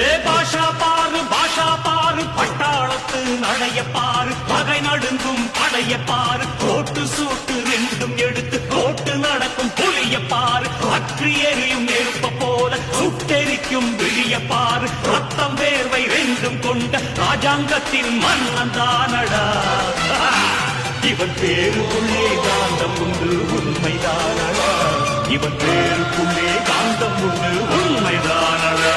பாஷா பாரு பட்டாளத்து நடைய பாரு பகை நடுங்கும் படைய பாரு கோட்டு சூட்டு ரெண்டும் எடுத்து கோட்டு நடக்கும் புலிய பாரு அற்றி எரியும் நெருப்ப போல சுட்டெரிக்கும் விழிய பாரு ரத்தம் வேர்வை ரெண்டும் கொண்ட ராஜாங்கத்தின் மன்னன் தானடா இவன் பேருக்குள்ளே காந்தம் உண்டு உண்மைதானடா இவன் பேருக்குள்ளே காந்தம் உண்டு உண்மைதானடா